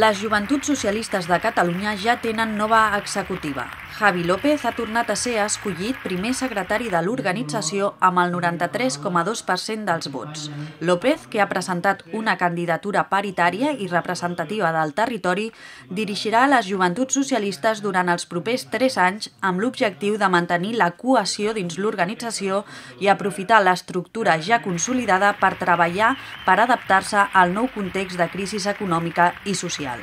Les Joventuts Socialistes de Catalunya ja tenen nova executiva. Javi López ha tornat a ser escollit primer secretari de l'organització amb el 93,2% dels vots. López, que ha presentat una candidatura paritària i representativa del territori, dirigirà les Joventuts Socialistes durant els propers 3 anys amb l'objectiu de mantenir la cohesió dins l'organització i aprofitar l'estructura ja consolidada per treballar per adaptar-se al nou context de crisi econòmica i social.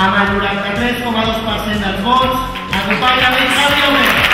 Amb el 93,2% dels vots, acompanya Javi López.